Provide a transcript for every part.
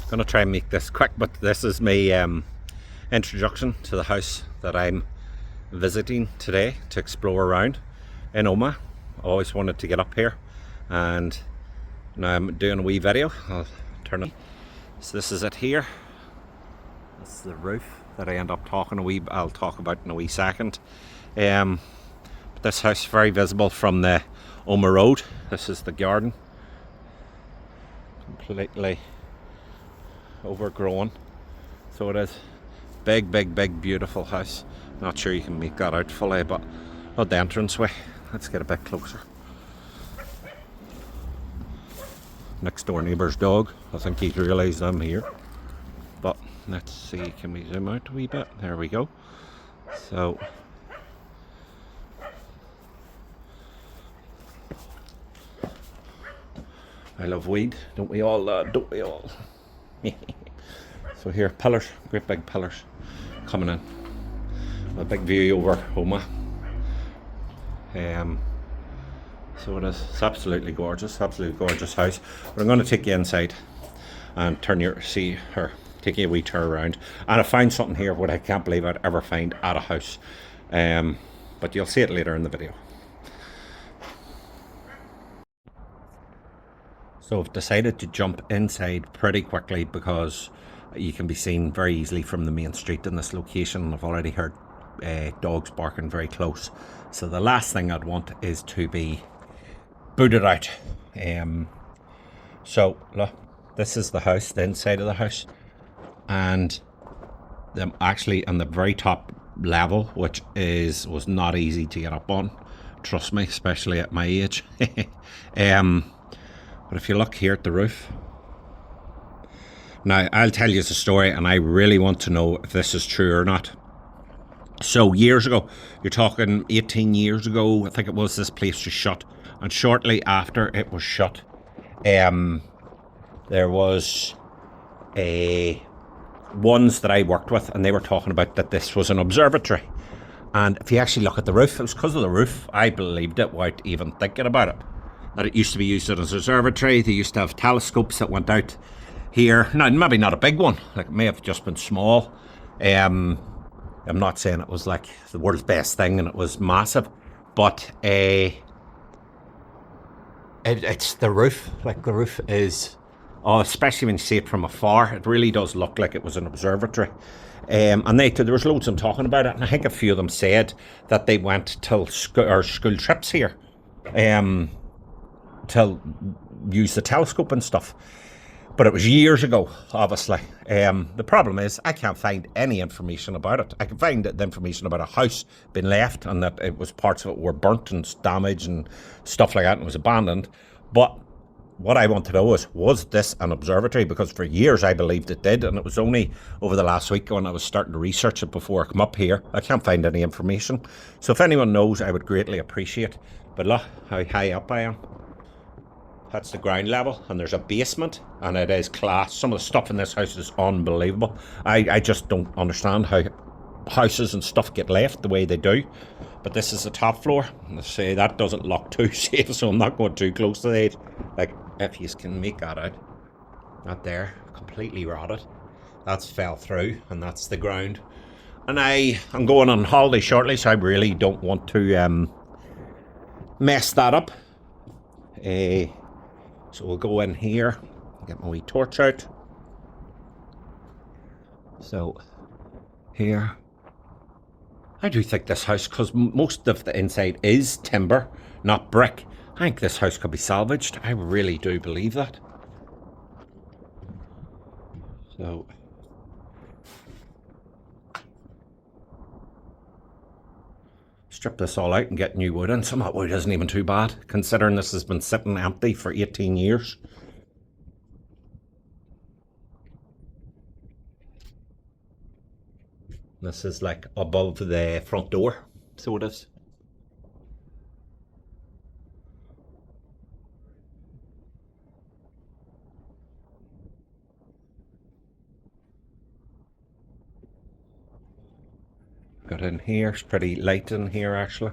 Gonna try and make this quick, but this is my introduction to the house that I'm visiting today to explore around in Omagh. I always wanted to get up here, and now I'm doing a wee video. I'll turn it. So this is it here. This is the roof that I end up I'll talk about in a wee second. But this house is very visible from the Omagh Road. This is the garden, completely overgrown, so it is. Big beautiful house. Not sure you can make that out fully, but not the entranceway. Let's get a bit closer. Next door neighbour's dog. I think he's realised I'm here, but let's see, can we zoom out a wee bit? There we go. So I love weed, don't we all, don't we all? So here, pillars, great big pillars coming in. A big view over Omagh. So it is. It's absolutely gorgeous house. But I'm going to take you inside and take you a wee tour around. And I found something here what I can't believe I'd ever find at a house. But you'll see it later in the video. So I've decided to jump inside pretty quickly because you can be seen very easily from the main street in this location. I've already heard dogs barking very close. So the last thing I'd want is to be booted out. So look, this is the house, the inside of the house. And I'm actually on the very top level, which was not easy to get up on. Trust me, especially at my age. But if you look here at the roof, now I'll tell you the story, and I really want to know if this is true or not. So years ago, you're talking 18 years ago, I think it was, this place was shut, and shortly after it was shut, there was ones that I worked with, and they were talking about that this was an observatory. And if you actually look at the roof, it was because of the roof. I believed it without even thinking about it, that it used to be used as an observatory. They used to have telescopes that went out here. Now, maybe not a big one, like it may have just been small. I'm not saying it was like the world's best thing and it was massive, but it's the roof. Like, the roof is, especially when you see it from afar, it really does look like it was an observatory. And there was loads of them talking about it, and I think a few of them said that they went till school trips here to use the telescope and stuff. But it was years ago, obviously. The problem is I can't find any information about it. I can find the information about a house being left and that it was, parts of it were burnt and damaged and stuff like that, and it was abandoned. But what I want to know is, was this an observatory? Because for years I believed it did, and it was only over the last week when I was starting to research it before I come up here. I can't find any information. So if anyone knows, I would greatly appreciate. But look how high up I am. That's the ground level, and there's a basement, and it is class. Some of the stuff in this house is unbelievable. I just don't understand how houses and stuff get left the way they do. But this is the top floor. Let's say that doesn't look too safe, so I'm not going too close to the edge. Like, if you can make that out. Not there, completely rotted. That's fell through, and that's the ground. And I'm going on holiday shortly, so I really don't want to mess that up. So we'll go in here, get my wee torch out. So here, I do think this house, because most of the inside is timber, not brick, I think this house could be salvaged. I really do believe that. So strip this all out and get new wood in. Some of that wood isn't even too bad, considering this has been sitting empty for 18 years. This is like above the front door, so it is. Got in here, it's pretty light in here actually.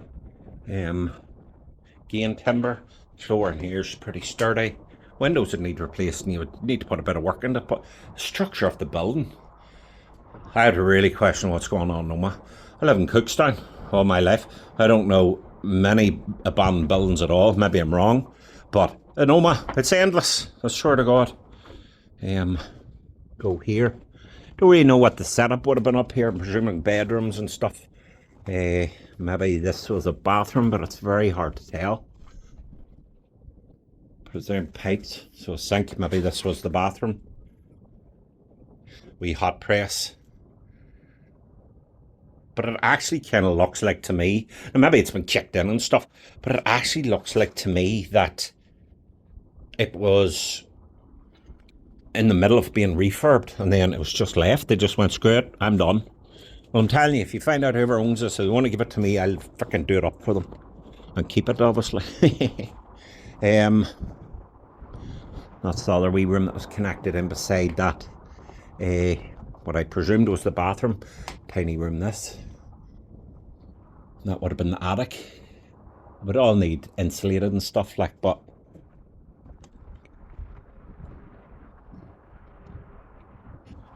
Gain timber, floor in here is pretty sturdy. Windows would need replaced and you would need to put a bit of work into it, but the structure of the building, I had to really question what's going on, Noma. I live in Cookstown all my life. I don't know many abandoned buildings at all. Maybe I'm wrong, but in Noma, it's endless. I swear to God. Go here. Don't really know what the setup would have been up here. I'm presuming bedrooms and stuff. Maybe this was a bathroom, but it's very hard to tell. Presume pipes, so a sink. Maybe this was the bathroom. Wee hot press. But it actually kind of looks like to me, and maybe it's been kicked in and stuff, but it actually looks like to me that it was in the middle of being refurbed and then it was just left. They just went, screw it, I'm done. Well, I'm telling you, if you find out whoever owns this, they want to give it to me, I'll freaking do it up for them and keep it, obviously. That's the other wee room that was connected in beside that. What I presumed was the bathroom. Tiny room, this. That would have been the attic. Would all need insulated and stuff like, but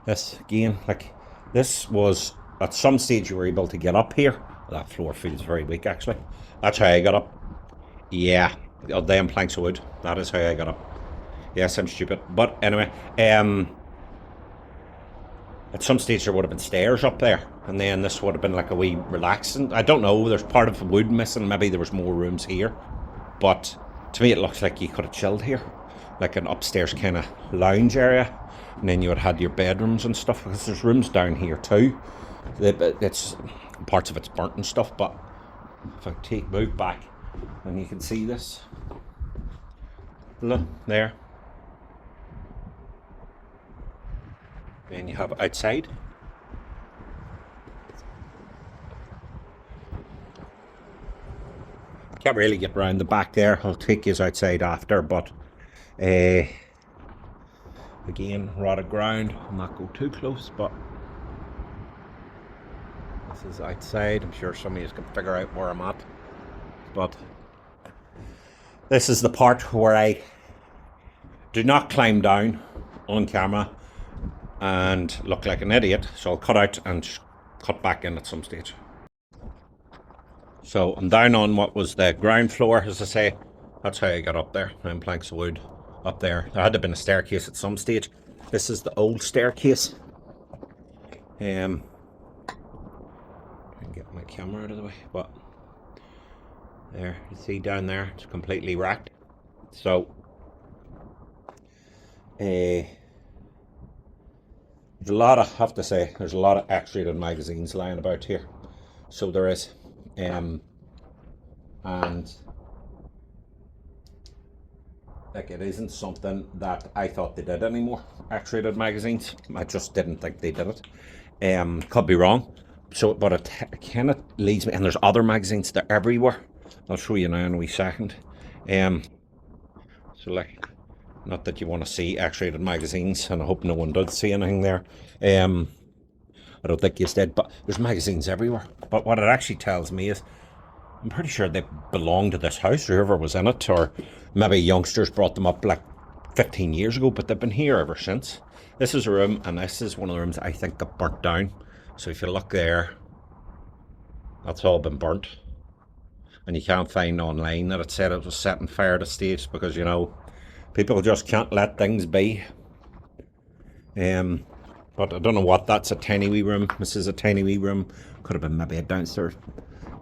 this again, like this was at some stage you were able to get up here. That floor feels very weak actually. That's how I got up. Yeah, them planks of wood. That is how I got up. Yes, I'm stupid, but anyway, at some stage there would have been stairs up there, and then this would have been like a wee relaxing. I don't know, there's part of the wood missing, maybe there was more rooms here, but to me it looks like you could have chilled here, like an upstairs kind of lounge area, and then you would have had your bedrooms and stuff, because there's rooms down here too. It's parts of it's burnt and stuff, but if I move back, and you can see this, look there. Then you have outside. Can't really get around the back there. I'll take you outside after, but again, rotted ground. I'll not go too close, but this is outside. I'm sure some of you can figure out where I'm at, but this is the part where I do not climb down on camera and look like an idiot, so I'll cut out and cut back in at some stage. So I'm down on what was the ground floor, as I say. That's how I got up there. 9 planks of wood up there. There had to have been a staircase at some stage. This is the old staircase. I can get my camera out of the way, but there, you see down there, it's completely racked. So there's a lot of, I have to say, there's a lot of X-rated magazines lying about here. So there is. And like it isn't something that I thought they did anymore, X-rated magazines. I just didn't think they did it. Could be wrong. So, but it kind of leads me, and there's other magazines, they're everywhere. I'll show you now in a wee second. So like, not that you want to see X-rated magazines, and I hope no one does see anything there. I don't think you did, but there's magazines everywhere. But what it actually tells me is, I'm pretty sure they belong to this house, whoever was in it, or maybe youngsters brought them up like 15 years ago, but they've been here ever since. This is a room, and this is one of the rooms I think got burnt down. So if you look there, that's all been burnt. And you can't find online that it said it was setting fire to stage, because, you know, people just can't let things be. But I don't know what, that's a tiny wee room. This is a tiny wee room. Could have been maybe a downstairs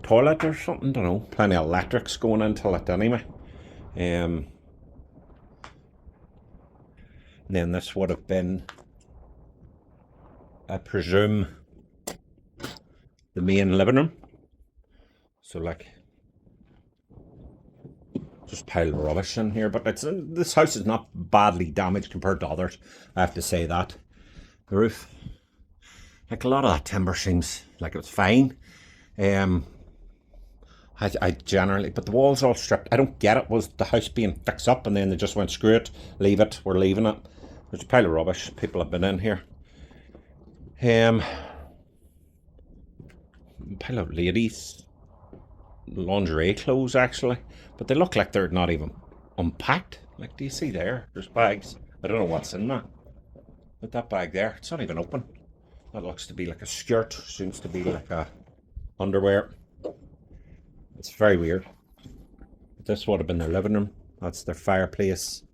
toilet or something, don't know. Plenty of electrics going into it anyway. And then this would have been, I presume, the main living room. So like, just pile of rubbish in here, but it's, this house is not badly damaged compared to others, I have to say that. The roof, Like a lot of that timber seems like it was fine. Um, I generally, but the walls all stripped. I don't get it. Was the house being fixed up and then they just went, screw it, leave it, we're leaving it. There's a pile of rubbish. People have been in here. Pile of ladies' lingerie clothes actually, but they look like they're not even unpacked. Like, do you see there? There's bags. I don't know what's in that. But that bag there, it's not even open. That looks to be like a skirt. Seems to be like a underwear. It's very weird. This would have been their living room. That's their fireplace.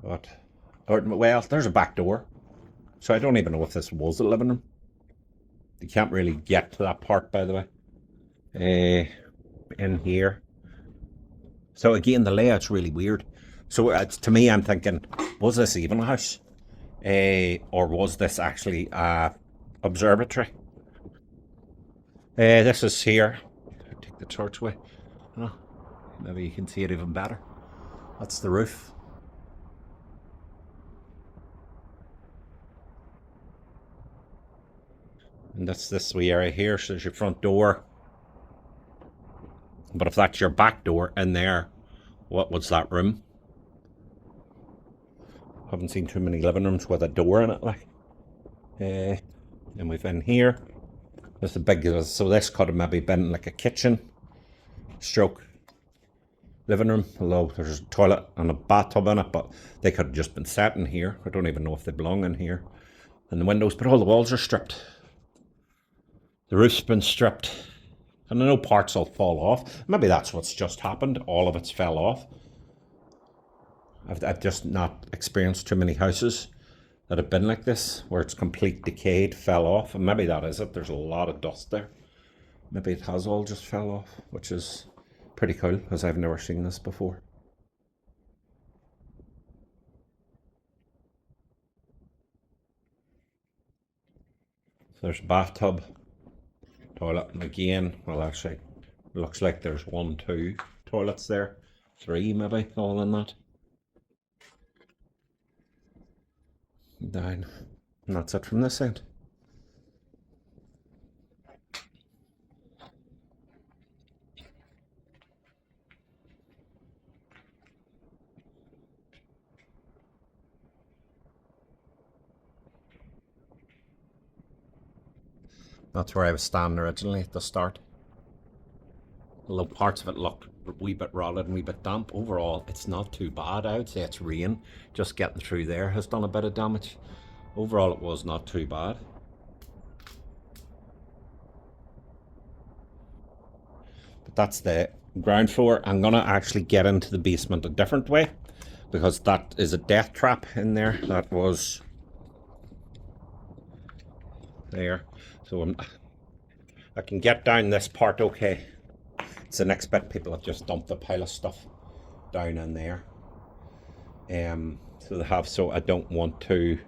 But, well, there's a back door. So I don't even know if this was a living room. You can't really get to that part, by the way. In here. So again, the layout's really weird. So to me, I'm thinking, was this even a house? Or was this actually a observatory? This is here. Take the torch away. Oh, maybe you can see it even better. That's the roof. And that's this wee area here. So there's your front door. But if that's your back door in there, what was that room? Haven't seen too many living rooms with a door in it, like. And we've in here. There's a big, so this could have maybe been like a kitchen stroke living room, although there's a toilet and a bathtub in it, but they could have just been set in here. I don't even know if they belong in here. And the windows, but all the walls are stripped. The roof's been stripped. And I know parts will fall off. Maybe that's what's just happened. All of it's fell off. I've just not experienced too many houses that have been like this, where it's complete decayed, fell off. And maybe that is it. There's a lot of dust there. Maybe it has all just fell off, which is pretty cool, because I've never seen this before. So there's a bathtub, toilet, and again, well actually, it looks like there's 1, 2 toilets there. 3 maybe, all in that. Down. And that's it from this end. That's where I was standing originally at the start. Although parts of it looked a wee bit rotted and a wee bit damp. Overall, it's not too bad. I would say it's rain. Just getting through there has done a bit of damage. Overall, it was not too bad. But that's the ground floor. I'm going to actually get into the basement a different way, because that is a death trap in there. That was there. So I can get down this part okay. It's the next bit. People have just dumped a pile of stuff down in there. So they have, so I don't want to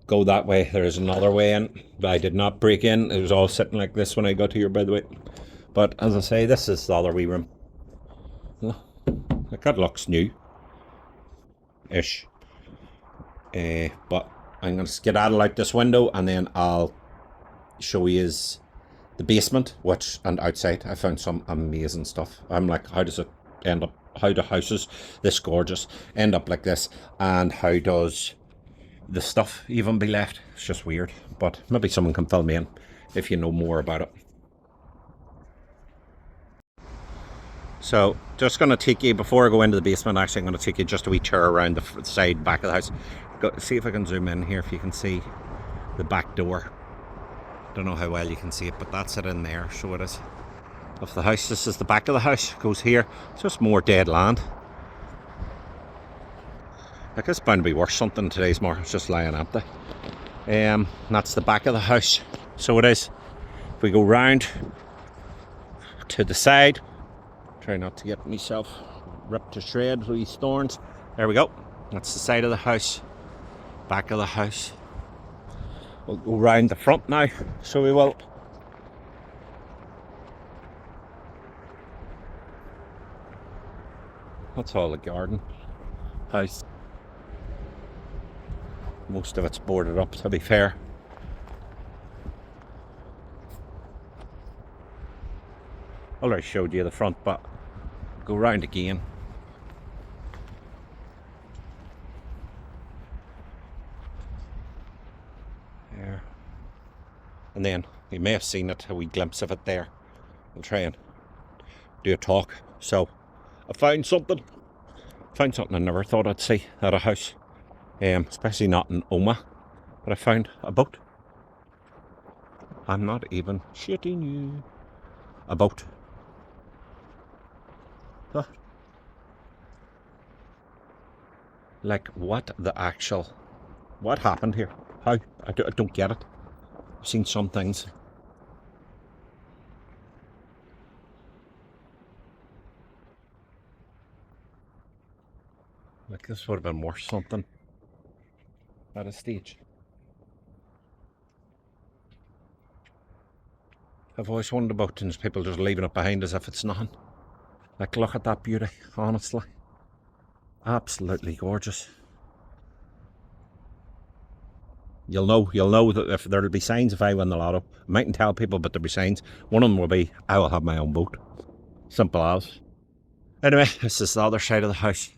go that way. There is another way in, but I did not break in. It was all sitting like this when I got here, by the way. But as I say, this is the other wee room. Like, that looks new ish. But I'm going to skedaddle out this window and then I'll show you the basement, which, and outside I found some amazing stuff. I'm like, how does it end up, how do houses this gorgeous end up like this, and how does the stuff even be left? It's just weird, but maybe someone can fill me in if you know more about it. So just going to take you, before I go into the basement, actually I'm going to take you just a wee tour around the side back of the house. See if I can zoom in here, if you can see the back door. Don't know how well you can see it, but that's it in there. So it is of the house. This is the back of the house. It goes here. It's just more dead land. Like, it's bound to be worse something today's more. It's just lying empty. That's the back of the house. So it is. If we go round to the side, try not to get myself ripped to shreds with these thorns. There we go. That's the side of the house. Back of the house. We'll go round the front now, so we will. That's all the garden. house. Most of it's boarded up, to be fair. I already showed you the front, but go round again. There. And then you may have seen it, a wee glimpse of it there. I'll try and do a talk. So I found something. I never thought I'd see at a house. Especially not in Oma. But I found a boat. I'm not even shitting you. A boat. Huh. Like, what the actual... What happened here? How? I don't get it. I've seen some things. Like, this would have been worth something at a stage. I've always wondered about things, people just leaving it behind as if it's nothing. Like, look at that beauty, honestly. Absolutely gorgeous. You'll know that if there'll be signs if I win the lotto. I mightn't tell people, but there'll be signs. One of them will be, I will have my own boat. Simple as. Anyway, this is the other side of the house.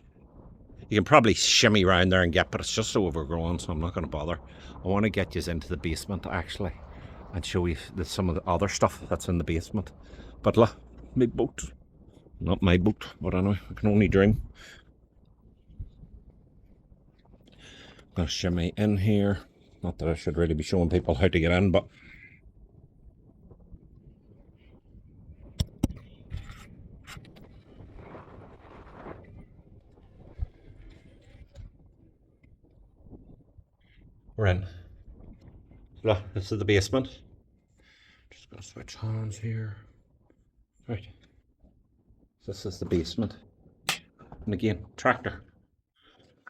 You can probably shimmy around there and get, but it's just so overgrown, so I'm not going to bother. I want to get you into the basement, actually, and show you some of the other stuff that's in the basement. But look, my boat. Not my boat, but anyway, I can only dream. I'm going to shimmy in here. Not that I should really be showing people how to get in, but... we're in. Look, this is the basement. Just going to switch hands here. Right. This is the basement. And again, tractor.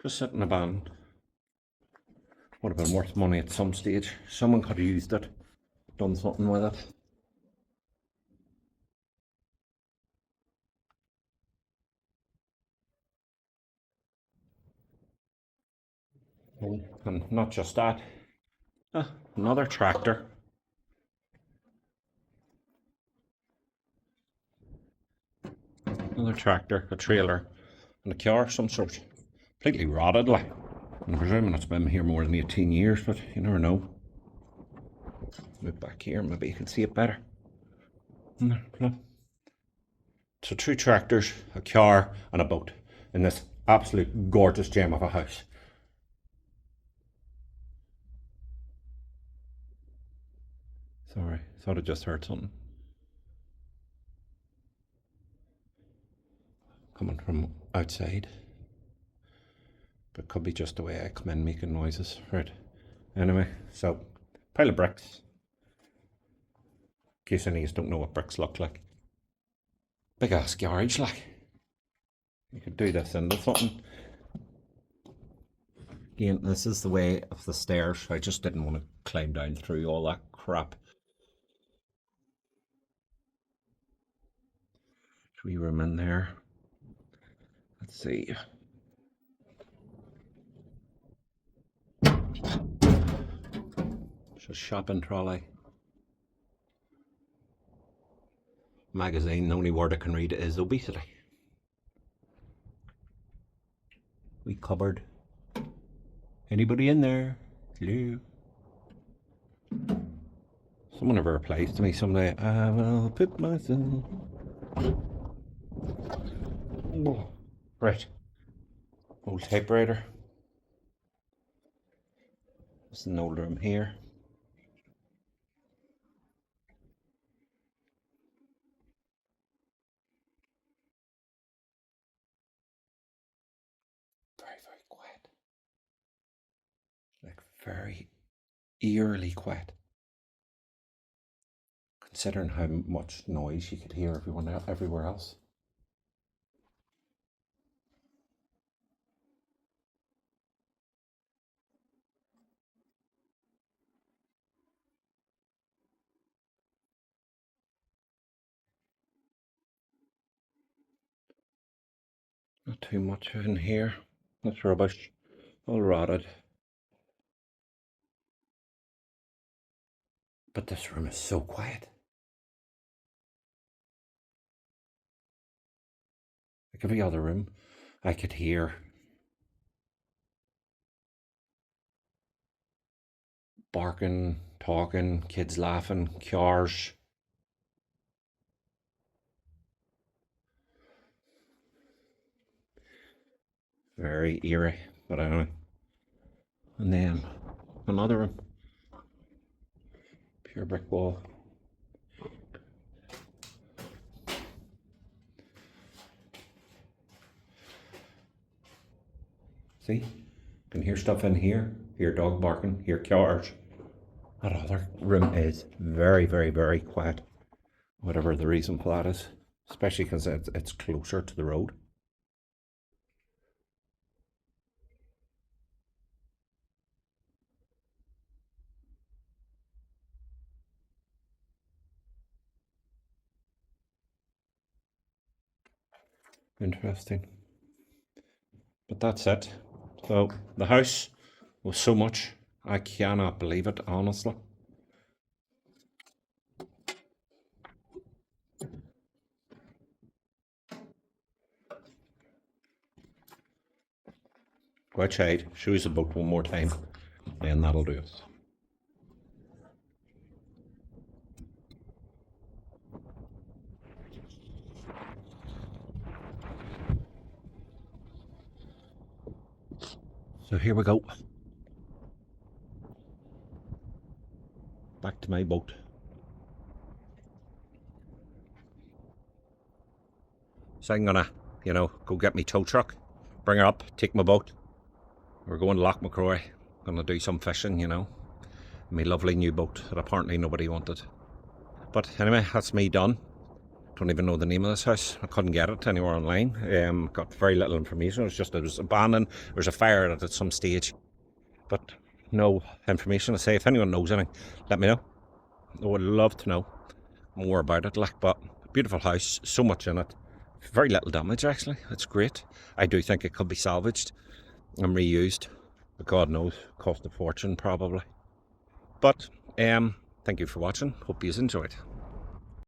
Just sitting abandoned. Would have been worth money at some stage. Someone could have used it, done something with it. And not just that, another tractor. Another tractor, a trailer, and a car of some sort. Completely rotted, like. I'm presuming it's been here more than 18 years, but you never know. Move back here, maybe you can see it better. So 2 tractors, a car, and a boat in this absolute gorgeous gem of a house. Sorry, thought I just heard something. Coming from outside. But it could be just the way I come in making noises. Right. Anyway, so pile of bricks. In case any of you don't know what bricks look like. Big ass garage, like. You could do this into something. Again, this is the way of the stairs. I just didn't want to climb down through all that crap. Wee room in there. Let's see. It's a shopping trolley. Magazine, the only word I can read is obesity. We cupboard. Anybody in there? Hello? Someone ever replies to me someday, I will put myself. Right. Old typewriter. There's an old room here. Very, very quiet. Like very eerily quiet. Considering how much noise you could hear everywhere else. Not too much in here. That's rubbish. All rotted. But this room is so quiet. Like every other room, I could hear barking, talking, kids laughing, cars. Very eerie, but anyway. And then another room, pure brick wall. See? Can hear stuff in here, hear dog barking, hear cars. That other room is very, very, very quiet. Whatever the reason for that is, especially because it's closer to the road. Interesting. But that's it. So the house was so much. I cannot believe it, honestly. Go outside, show us the boat one more time, and that'll do it. So here we go. Back to my boat. So I'm gonna, go get me tow truck, bring her up, take my boat. We're going to Loch McCrory. Gonna do some fishing, My lovely new boat that apparently nobody wanted. But anyway, that's me done. Don't even know the name of this house. I couldn't get it anywhere online. Got very little information. It was abandoned. There was a fire at some stage, but no information. I say, if anyone knows anything, let me know. I would love to know more about it. But beautiful house, so much in it. Very little damage actually. It's great. I do think it could be salvaged and reused. But God knows, cost a fortune probably. But thank you for watching. Hope you enjoyed.